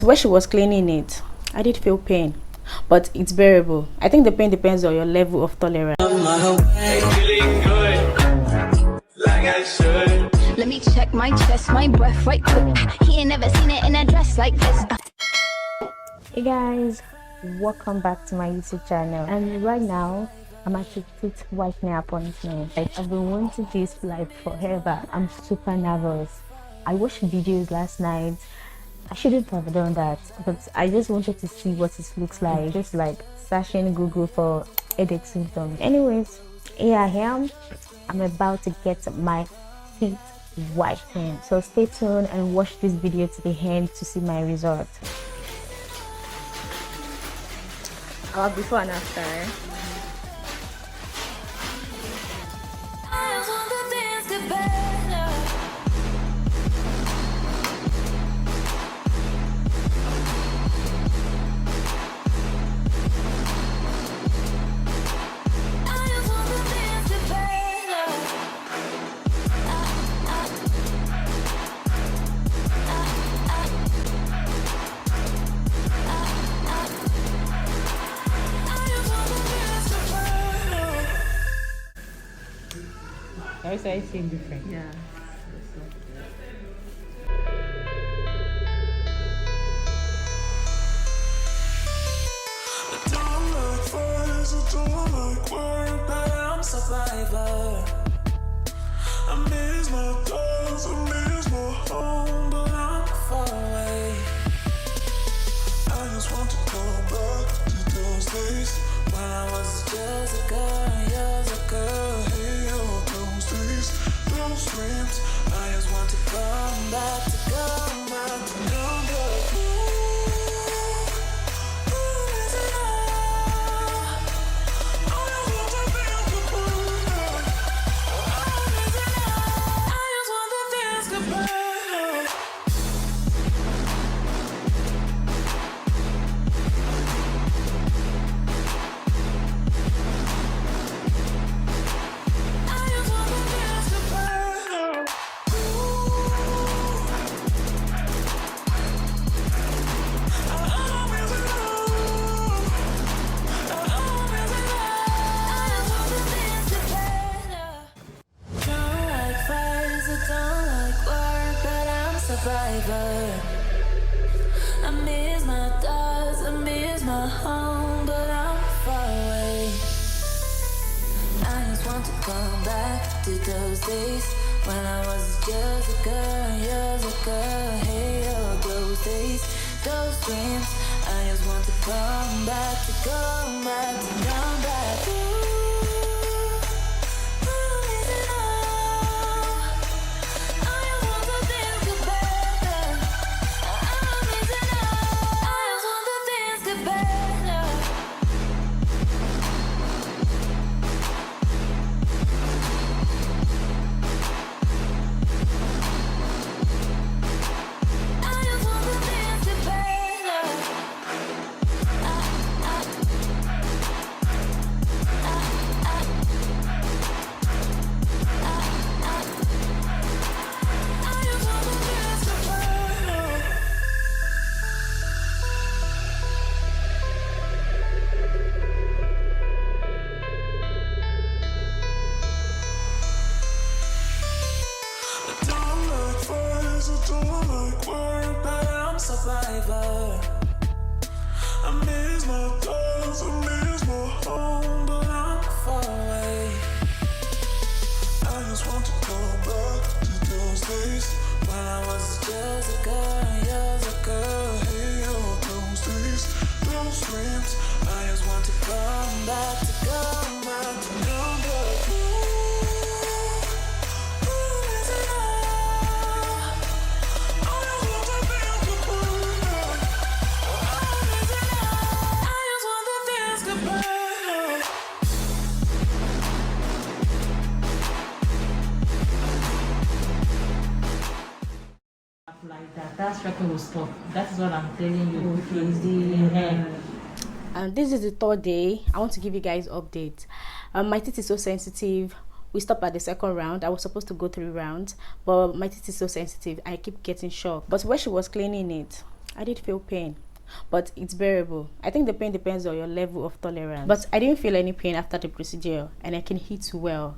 When she was cleaning it, I did feel pain, but it's bearable. I think the pain depends on your level of tolerance. Let me check my chest, my breath right quick. He ain't never seen it in a dress like this. Hey guys, welcome back to my YouTube channel. And right now I'm at a teeth whitening appointment. I've been wanting this like forever. I'm super nervous. I watched videos last night. I shouldn't have done that, but I just wanted to see what it looks like. Just like searching Google for headache symptoms. Anyways, here I am. I'm about to get my teeth whitened. So stay tuned and watch this video to the end to see my result. Before and after. I say seem different. Yeah. I'm survivor. I miss my dogs, I miss my home, but I'm far away. I just want to go back to those days when I was just a girl, just a girl. Hey, all those days, those dreams. I just want to come back, to come back, to come back. Survivor. I miss my dogs, I miss my home, but I'm far away. I just want to come back to those days when I was just a girl, just a girl. Hey, all those days, those dreams. I just want to come back, to come back, to come back. Survivor. I miss my dogs, I miss my home, but I'm far away. I just want to go back to those days when I was just a girl, just a girl. Hey, all those days, those dreams. I just want to come back, to come back, to come back. Like that striking will stop. That is what I'm telling you. Okay. Is the hair. And this is the third day. I want to give you guys update. My teeth is so sensitive. We stopped at the second round. I was supposed to go 3 rounds, but my teeth is so sensitive. I keep getting shocked. But when she was cleaning it, I did feel pain, but it's bearable. I think the pain depends on your level of tolerance, but I didn't feel any pain after the procedure, and I can hit well.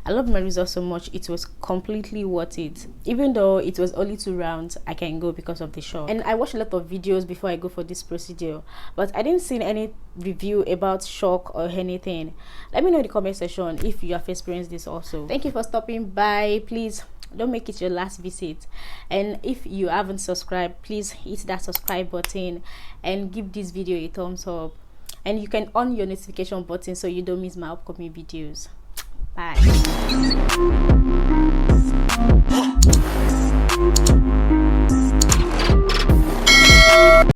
I love my results so much, it was completely worth it. Even though it was only 2 rounds, I can go because of the shock. And I watched a lot of videos before I go for this procedure, but I didn't see any review about shock or anything. Let me know in the comment section if you have experienced this also. Thank you for stopping by. Please don't make it your last visit, and if you haven't subscribed, please hit that subscribe button and give this video a thumbs up, and you can on your notification button so you don't miss my upcoming videos. Bye.